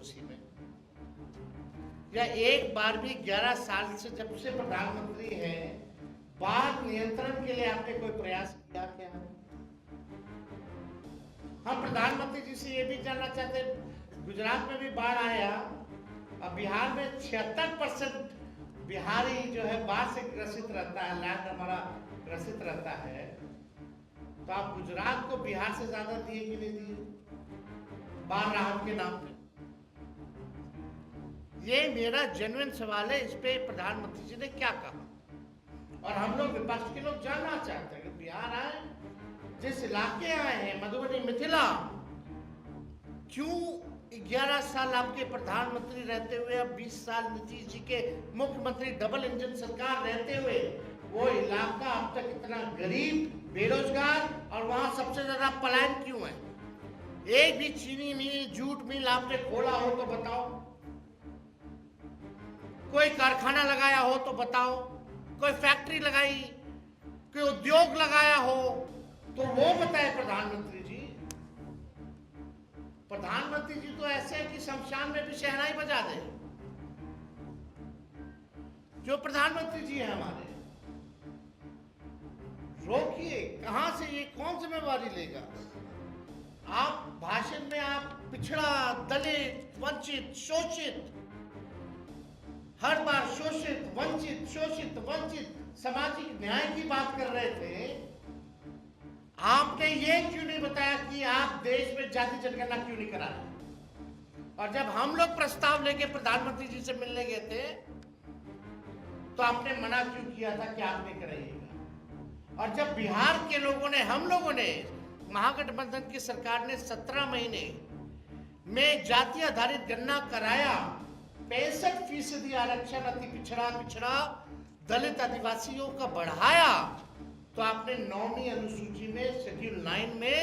उसी में। या एक बार भी 11 साल से जब से प्रधानमंत्री हैं, बाढ़ नियंत्रण के लिए आपने कोई प्रयास किया क्या? हम प्रधानमंत्री जी से ये भी जानना चाहते हैं, गुजरात में भी बाढ़ आया, अब बिहार में 76% बिहारी जो है बाढ़ से ग्रसित रहता है, लैंड हमारा ग्रसित रहता है, तो आप गुजरात को बिहार से ज्यादा दिए कि नहीं दिए बाढ़ राहत के नाम पे? ये मेरा जेन्युइन सवाल है। इस पे प्रधानमंत्री जी ने क्या कहा? और हम लोग विपक्ष के लोग जानना चाहते हैं कि बिहार आए, जिस इलाके आए हैं मधुबनी मिथिला, क्यों 11 साल आपके प्रधानमंत्री रहते हुए, अब 20 साल नीतीश जी के मुख्यमंत्री, डबल इंजन सरकार रहते हुए, वो इलाका अब तक इतना गरीब, बेरोजगार और वहां सबसे ज्यादा पलायन क्यों है? एक भी चीनी मिल, जूट मिल आपने खोला हो तो बताओ, कोई कारखाना लगाया हो तो बताओ, कोई फैक्ट्री लगाई, कोई उद्योग लगाया हो तो वो बताए प्रधानमंत्री जी। प्रधानमंत्री जी तो ऐसे हैं कि शमशान में भी शहनाई बजा दे। जो प्रधानमंत्री जी हैं हमारे, रोकिए, कहां से ये कौन जिम्मेवारी लेगा? आप भाषण में आप पिछड़ा, दलित, वंचित, शोषित, हर बार शोषित, वंचित, शोषित, वंचित, सामाजिक न्याय की बात कर रहे थे। आपने ये क्यों नहीं बताया कि आप देश में जाति जनगणना क्यों नहीं करा रहे? और जब हम लोग प्रस्ताव लेके प्रधानमंत्री जी से मिलने गए थे तो आपने मना क्यों किया था कि आप नहीं कराइएगा? और जब बिहार के लोगों ने, हम लोगों ने, महागठबंधन की सरकार ने 17 महीने में जाति आधारित गणना कराया, 65% आरक्षण अति पिछड़ा दलित आदिवासियों का बढ़ाया, तो आपने 9वीं अनुसूची में शेड्यूल 9 में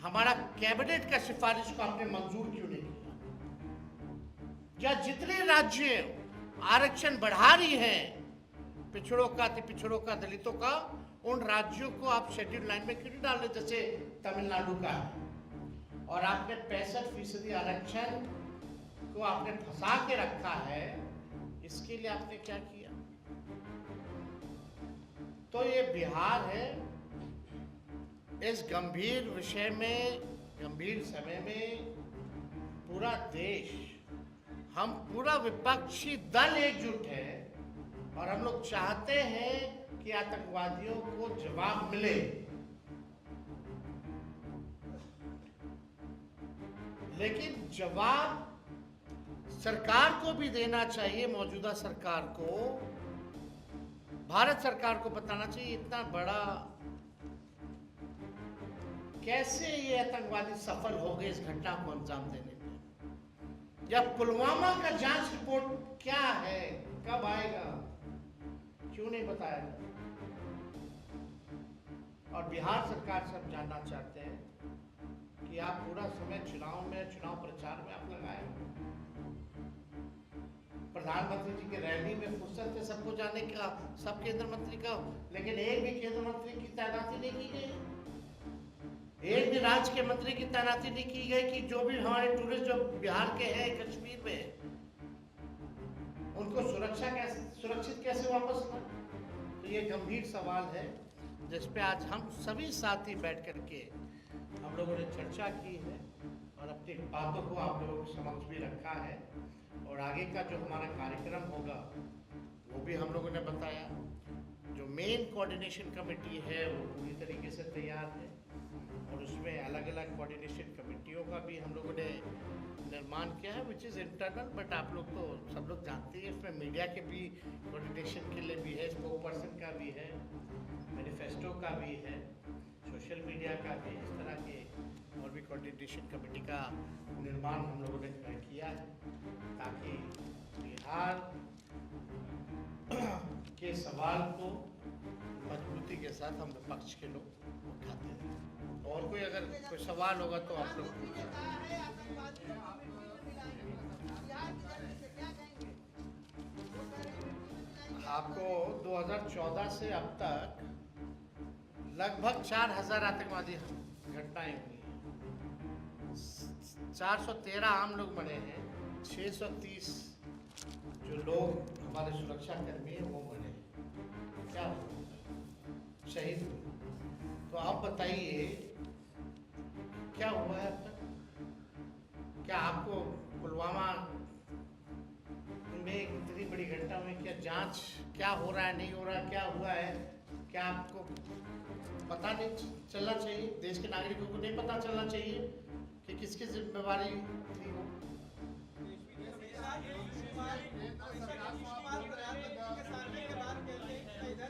हमारा कैबिनेट का सिफारिश को आपने मंजूर क्यों नहीं किया? या जितने राज्य आरक्षण बढ़ा रही हैं, पिछड़ों का, अति पिछड़ों का, दलितों का, उन राज्यों को आप शेड्यूल 9 में क्यों नहीं डाल रहे, जैसे तमिलनाडु का है? और आपने 65% आरक्षण को आपने फंसा के रखा है, इसके लिए आपने क्या किया? तो ये बिहार है, इस गंभीर विषय में, गंभीर समय में पूरा देश, हम पूरा विपक्षी दल एकजुट है और हम लोग चाहते हैं कि आतंकवादियों को जवाब मिले। लेकिन जवाब सरकार को भी देना चाहिए, मौजूदा सरकार को, भारत सरकार को बताना चाहिए इतना बड़ा कैसे ये आतंकवादी सफल हो गए इस घटना को अंजाम देने में। या पुलवामा का जांच रिपोर्ट क्या है, कब आएगा, क्यों नहीं बताया? और बिहार सरकार से हम जानना चाहते हैं कि आप पूरा समय चुनाव में, चुनाव प्रचार में आप लगाए, प्रधानमंत्री जी के रैली में फुर्सत है सबको जाने का, सब केंद्र मंत्री का, लेकिन एक भी केंद्र मंत्री की तैनाती नहीं की गई, एक भी राज्य के मंत्री की तैनाती नहीं की गई कि जो भी हमारे टूरिस्ट जो बिहार के हैं कश्मीर में, उनको सुरक्षित कैसे वापस लाए? तो ये गंभीर सवाल है जिस पे आज हम सभी साथी बैठ करके हम लोगों ने चर्चा की है और अपनी बातों को आप लोगों के समक्ष भी रखा है। और आगे का जो हमारा कार्यक्रम होगा वो भी हम लोगों ने बताया। जो मेन कोऑर्डिनेशन कमेटी है वो पूरी तरीके से तैयार है और उसमें अलग अलग कोऑर्डिनेशन कमेटियों का भी हम लोगों ने निर्माण किया है, विच इज़ इंटरनल, बट आप लोग तो सब लोग जानते हैं इसमें मीडिया के भी कोऑर्डिनेशन के लिए भी है, स्पोक पर्सन का भी है, मैनिफेस्टो का भी है, सोशल मीडिया का भी, इस तरह के और भी कोऑर्डिनेशन कमेटी का निर्माण हम लोगों ने किया है ताकि बिहार के सवाल को मजबूती के साथ हम विपक्ष के लोग उठाते हैं। और कोई अगर कोई सवाल होगा तो आप लोग आपको 2014 से अब तक लगभग 4000 आतंकवादी घटनाएं हुई हैं। 413 आम लोग मरे हैं, 630 जो लोग हमारे सुरक्षा कर्मी हैं वो मरे हैं। क्या हुआ? शहीद हुए। तो आप बताइए क्या हुआ है अब तक? क्या आपको पुलवामा में इतनी बड़ी घटना में क्या जांच क्या हो रहा है, नहीं हो रहा है, क्या हुआ है, क्या आपको पता नहीं चलना चाहिए? देश के नागरिकों को नहीं पता चलना चाहिए कि किसकी जिम्मेवारी थी वो?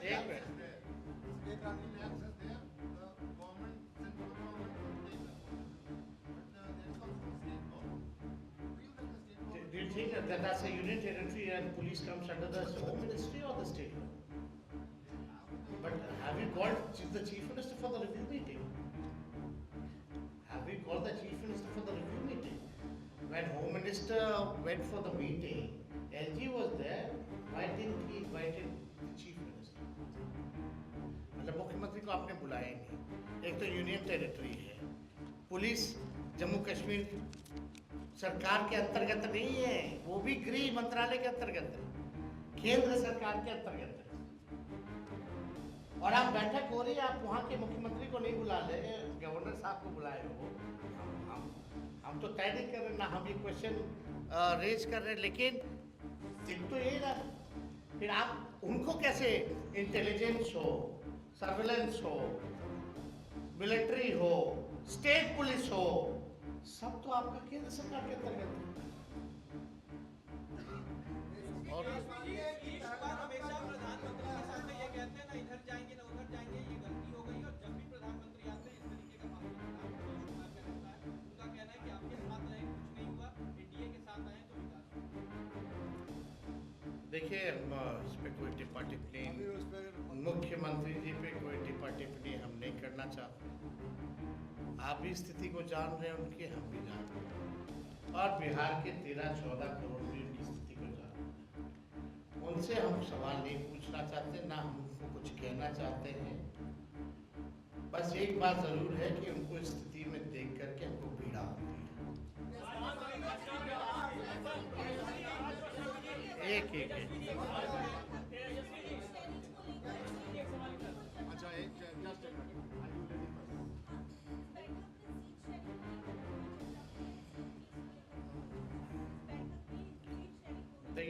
एक minute, do you think that that's a union territory and police comes under the home ministry or the state? But have you called the chief minister for the review meeting? Have you called the chief minister for the review meeting? When home minister went for the meeting, LG was there. Why didn't he invite the chief minister? मतलब मुख्यमंत्री को आपने बुलाया ही नहीं। एक तो union territory है, police Jammu Kashmir सरकार के अंतर्गत नहीं है, वो भी गृह मंत्रालय के अंतर्गत है, केंद्र सरकार के अंतर्गत है। और आप बैठक हो रही है, आप वहाँ के मुख्यमंत्री को नहीं बुला ले, गवर्नर साहब को बुलाए हो। हम तो तय नहीं कर रहे ना, हम ये क्वेश्चन रेज कर रहे हैं, लेकिन दिन तो यही रहा। फिर आप उनको कैसे इंटेलिजेंस हो, सर्वेलेंस हो, मिलिट्री हो, स्टेट पुलिस हो, सब तो आपका केंद्र सरकार के अंतर्गत है। और हमेशा प्रधानमंत्री के सामने ये कहते हैं ना, इधर जाएंगे ना उधर जाएंगे, ये गलती हो गई। और जब भी प्रधानमंत्री आते हैं इस तरीके का मामला रहता है। उनका कहना है कि आपके साथ रहे कुछ नहीं हुआ, एनडीए के साथ आए तो विकास हुआ। देखिए, इस पर कोई टिप्पा टिप्पणी, मुख्यमंत्री जी पे कोई टिप्पा टिप्पणी हम नहीं करना चाहते। आप भी स्थिति को जान रहे हैं उनकी, हम भी जान रहे हैं, और बिहार के 13-14 करोड़ की उनकी स्थिति को जान रहे हैं। उनसे हम सवाल नहीं पूछना चाहते, ना हम उनको कुछ कहना चाहते हैं। बस एक बात जरूर है कि उनको इस स्थिति में देख करके हमको पीड़ा होती है। एक अच्छा,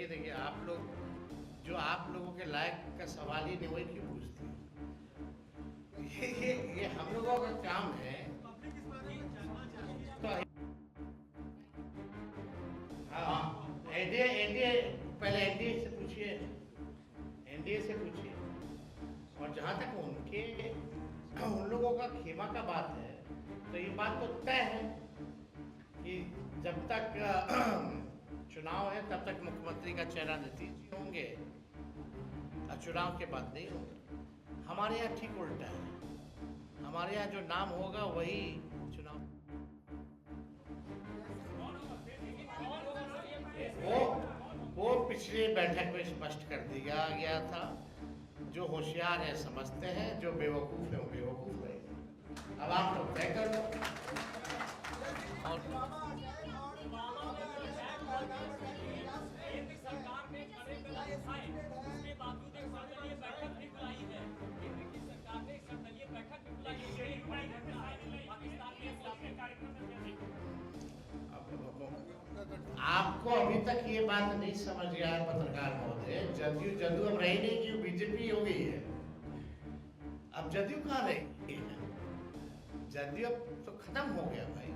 देखिए, आप लोग जो आप लोगों के लायक का सवाल ही नहीं, वही क्यों पूछते हैं? ये हम लोगों का काम है। तो हाँ, एनडीए पहले एनडीए से पूछिए, एनडीए से पूछिए। और जहाँ तक उन लोगों का खेमा का बात है, तो ये बात तो तय है कि जब तक चुनाव है तब तक मुख्यमंत्री का चेहरा नीतीश जी होंगे, और चुनाव के बाद नहीं होंगे। हमारे यहाँ ठीक उल्टा है, हमारे यहाँ जो नाम होगा वही चुनाव। वो पिछली बैठक में स्पष्ट कर दिया गया था। जो होशियार है समझते हैं, जो बेवकूफ़ है वो बेवकूफ़ है। अब आप लोग तय कर लो। और आपको अभी तक ये बात नहीं समझ गया है पत्रकार महोदय, जदयू अब रही नहीं, क्यों बीजेपी हो गई है। अब जदयू कहाँ रही है? जदयू अब तो खत्म हो गया भाई।